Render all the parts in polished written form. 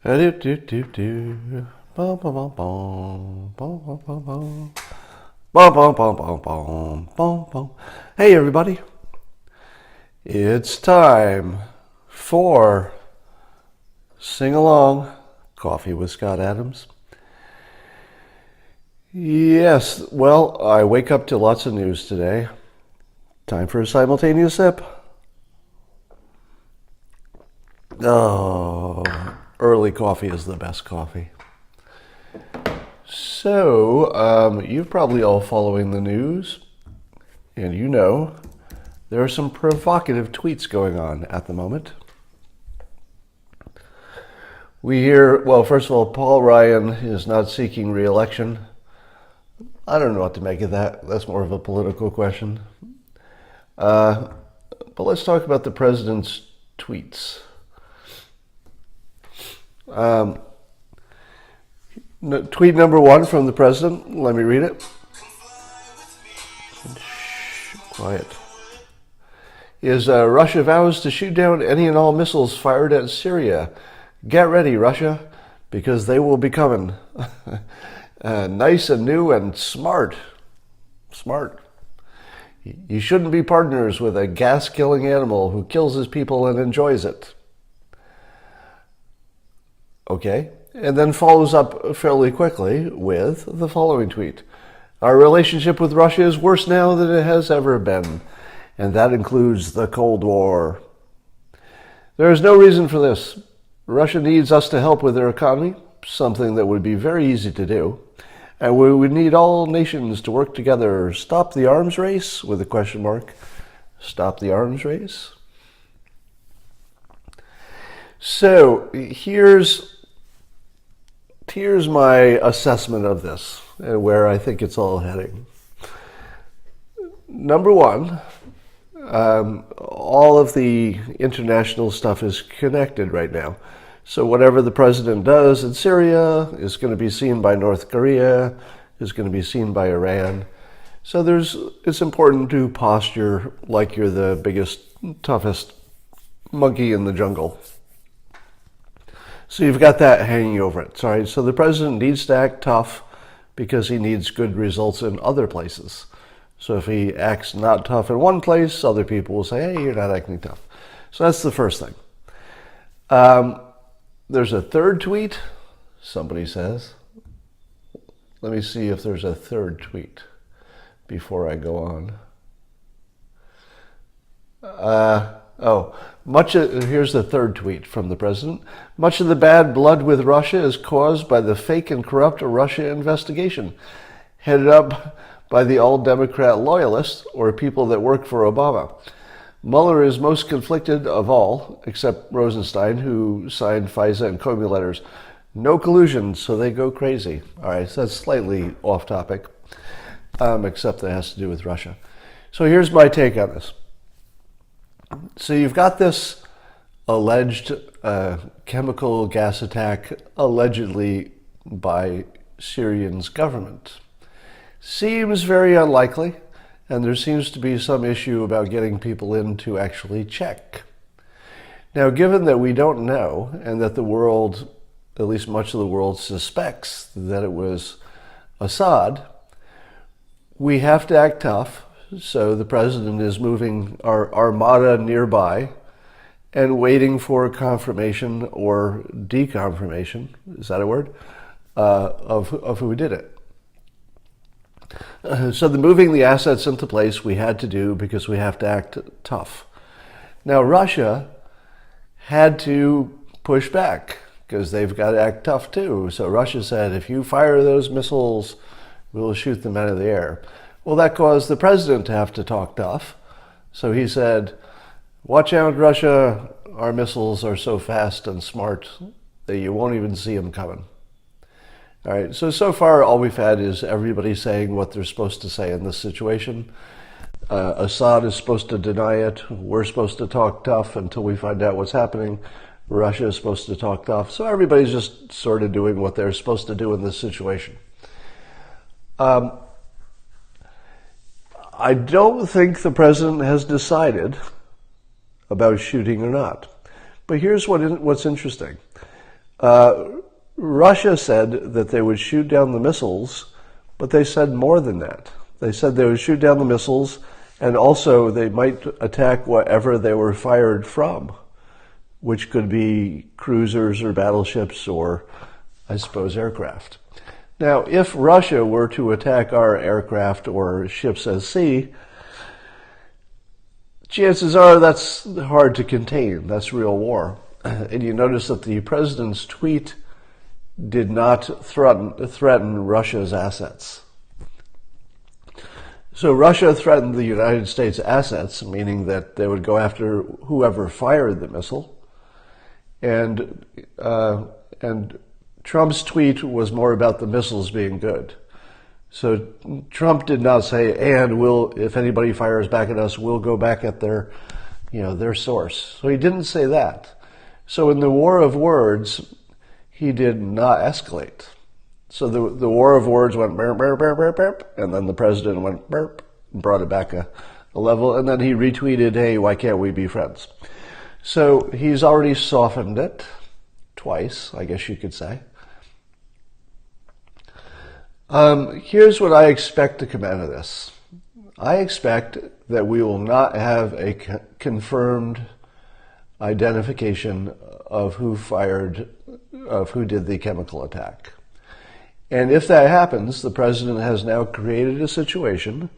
Do-do-do-do. Bum, bum, bum, bum. Bum, bum, bum, bum. Bum, bum, bum, bum, bum, bum, bum. Hey, everybody. It's time for Sing Along Coffee with Scott Adams. Yes, well, I wake up to lots of news today. Time for a simultaneous sip. Oh, early coffee is the best coffee. So, you're probably all following the news, and you know there are some provocative tweets going on at the moment. We hear, well, first of all, Paul Ryan is not seeking re-election. I don't know what to make of that. That's more of a political question. But let's talk about the president's tweets. Tweet number one from the president. Let me read it. Shh, quiet. Is Russia vows to shoot down any and all missiles fired at Syria. Get ready, Russia, because they will be coming. Nice and new and smart. Smart. You shouldn't be partners with a gas-killing animal who kills his people and enjoys it. Okay, and then follows up fairly quickly with the following tweet. Our relationship with Russia is worse now than it has ever been, and that includes the Cold War. There is no reason for this. Russia needs us to help with their economy, something that would be very easy to do, and we would need all nations to work together. Stop the arms race, with a question mark. Stop the arms race. So here's my assessment of this and where I think it's all heading. Number one, all of the international stuff is connected right now. So whatever the president does in Syria is going to be seen by North Korea, is going to be seen by Iran. So it's important to posture like you're the biggest, toughest monkey in the jungle. So you've got that hanging over it. Sorry. So the president needs to act tough because he needs good results in other places. So if he acts not tough in one place, other people will say, hey, you're not acting tough. So that's the first thing. There's a third tweet, somebody says. Let me see if there's a third tweet before I go on. Here's the third tweet from the president. Much of the bad blood with Russia is caused by the fake and corrupt Russia investigation, headed up by the all-Democrat loyalists or people that work for Obama. Mueller is most conflicted of all, except Rosenstein, who signed FISA and Comey letters. No collusion, so they go crazy. All right, so that's slightly off topic, except that has to do with Russia. So here's my take on this. So you've got this alleged chemical gas attack allegedly by Syrian's government. Seems very unlikely, and there seems to be some issue about getting people in to actually check. Now, given that we don't know, and that the world, at least much of the world, suspects that it was Assad, we have to act tough. So the president is moving our armada nearby and waiting for confirmation or deconfirmation, is that a word, of who did it. So the moving the assets into place we had to do because we have to act tough. Now Russia had to push back because they've got to act tough too. So Russia said, if you fire those missiles, we'll shoot them out of the air. Well, that caused the president to have to talk tough. So he said, watch out, Russia, our missiles are so fast and smart that you won't even see them coming. All right, so far all we've had is everybody saying what they're supposed to say in this situation. Assad is supposed to deny it. We're supposed to talk tough until we find out what's happening. Russia is supposed to talk tough. So everybody's just sort of doing what they're supposed to do in this situation. I don't think the president has decided about shooting or not. But here's what's interesting. Russia said that they would shoot down the missiles, but they said more than that. They said they would shoot down the missiles, and also they might attack whatever they were fired from, which could be cruisers or battleships or, I suppose, aircraft. Now, if Russia were to attack our aircraft or ships at sea, chances are that's hard to contain. That's real war. And you notice that the president's tweet did not threaten Russia's assets. So Russia threatened the United States' assets, meaning that they would go after whoever fired the missile. And Trump's tweet was more about the missiles being good. So Trump did not say, and if anybody fires back at us, we'll go back at their source. So he didn't say that. So in the war of words, he did not escalate. So the war of words went burp, burp, burp, burp, burp, and then the president went burp and brought it back a level, and then he retweeted, hey, why can't we be friends? So he's already softened it twice, I guess you could say. Here's what I expect to come out of this. I expect that we will not have a confirmed identification of who did the chemical attack. And if that happens, the president has now created a situation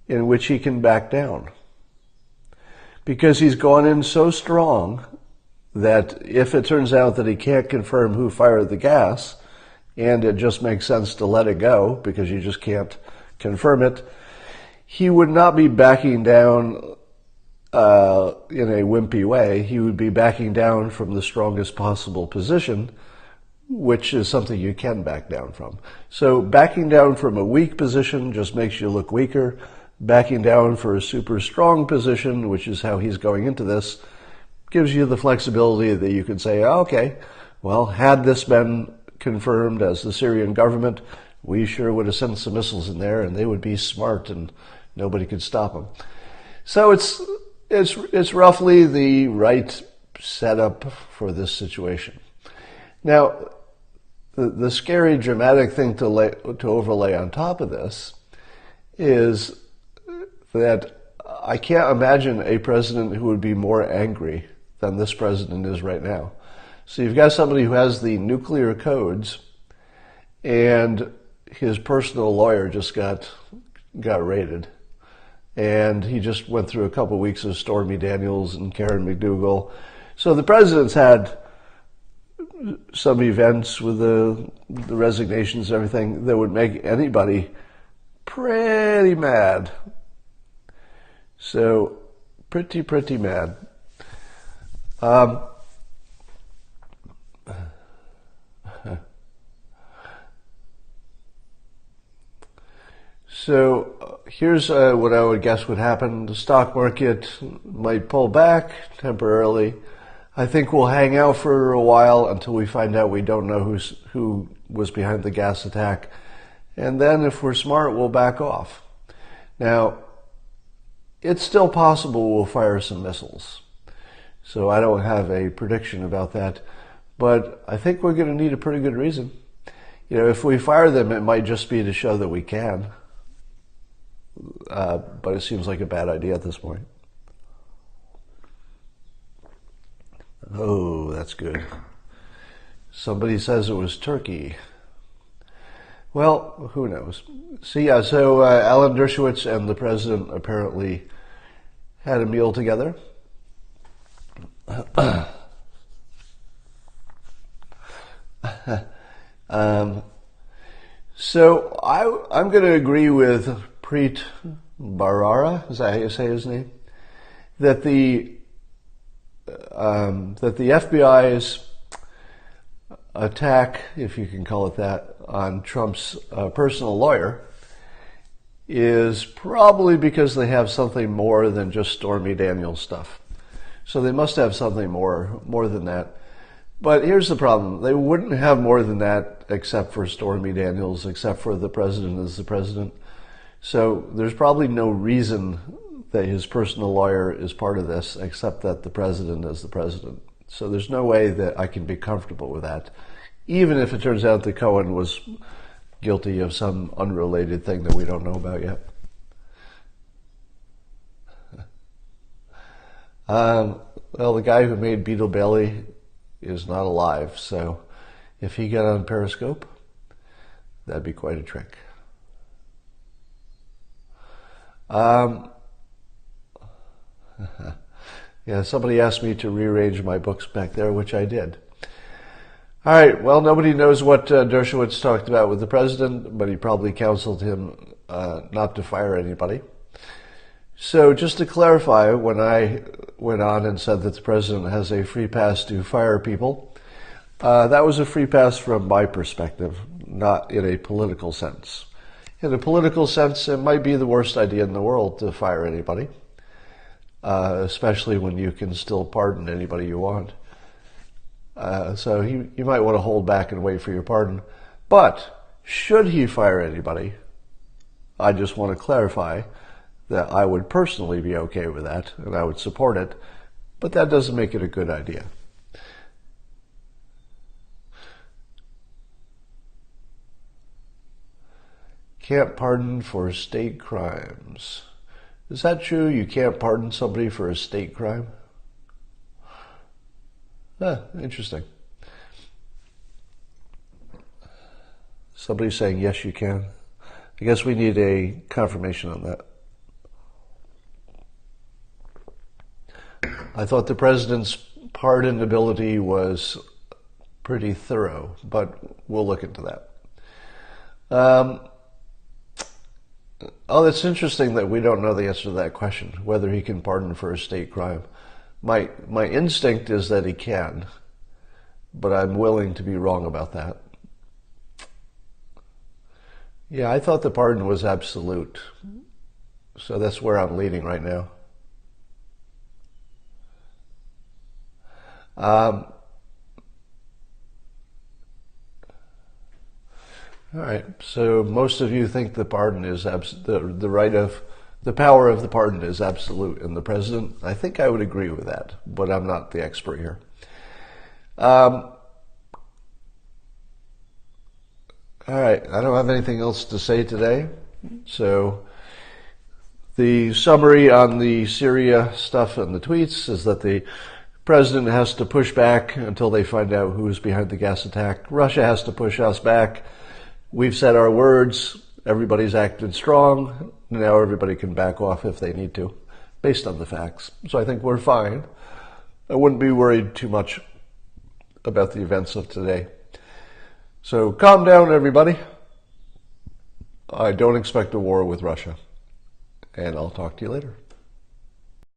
in which he can back down. Because he's gone in so strong that if it turns out that he can't confirm who fired the gas, and it just makes sense to let it go because you just can't confirm it, he would not be backing down in a wimpy way. He would be backing down from the strongest possible position, which is something you can back down from. So backing down from a weak position just makes you look weaker. Backing down for a super strong position, which is how he's going into this, gives you the flexibility that you can say, okay, well, had this been confirmed as the Syrian government, we sure would have sent some missiles in there and they would be smart and nobody could stop them. So it's roughly the right setup for this situation. Now, the scary, dramatic thing to overlay on top of this is that I can't imagine a president who would be more angry than this president is right now. So you've got somebody who has the nuclear codes, and his personal lawyer just got raided. And he just went through a couple of weeks of Stormy Daniels and Karen McDougal. So the president's had some events with the resignations and everything that would make anybody pretty mad. So pretty mad. So here's what I would guess would happen. The stock market might pull back temporarily. I think we'll hang out for a while until we find out we don't know who was behind the gas attack. And then if we're smart, we'll back off. Now, it's still possible we'll fire some missiles. So I don't have a prediction about that. But I think we're going to need a pretty good reason. If we fire them, it might just be to show that we can. But it seems like a bad idea at this point. Oh, that's good. Somebody says it was Turkey. Well, who knows? So Alan Dershowitz and the president apparently had a meal together. So I'm going to agree with Preet Bharara, is that how you say his name? That the FBI's attack, if you can call it that, on Trump's personal lawyer is probably because they have something more than just Stormy Daniels stuff. So they must have something more than that. But here's the problem. They wouldn't have more than that except for Stormy Daniels, except for the president is the president. So there's probably no reason that his personal lawyer is part of this except that the president is the president. So there's no way that I can be comfortable with that, even if it turns out that Cohen was guilty of some unrelated thing that we don't know about yet. Well, the guy who made Beetle Bailey is not alive, so if he got on Periscope, that'd be quite a trick. Yeah, somebody asked me to rearrange my books back there, which I did. All right, well, nobody knows what Dershowitz talked about with the president, but he probably counseled him not to fire anybody. So just to clarify, when I went on and said that the president has a free pass to fire people, that was a free pass from my perspective, not in a political sense. In a political sense, it might be the worst idea in the world to fire anybody, especially when you can still pardon anybody you want. So you might want to hold back and wait for your pardon. But should he fire anybody, I just want to clarify that I would personally be okay with that and I would support it, but that doesn't make it a good idea. Can't pardon for state crimes. Is that true? You can't pardon somebody for a state crime? Interesting. Somebody's saying yes, you can. I guess we need a confirmation on that. I thought the president's pardonability was pretty thorough, but we'll look into that. It's interesting that we don't know the answer to that question, whether he can pardon for a state crime. My instinct is that he can, but I'm willing to be wrong about that. Yeah, I thought the pardon was absolute, so that's where I'm leaning right now. All right. So most of you think the pardon is the power of the pardon is absolute in the president. I think I would agree with that, but I'm not the expert here. All right. I don't have anything else to say today. So the summary on the Syria stuff and the tweets is that the president has to push back until they find out who's behind the gas attack. Russia has to push us back. We've said our words. Everybody's acted strong. Now everybody can back off if they need to, based on the facts. So I think we're fine. I wouldn't be worried too much about the events of today. So calm down, everybody. I don't expect a war with Russia. And I'll talk to you later.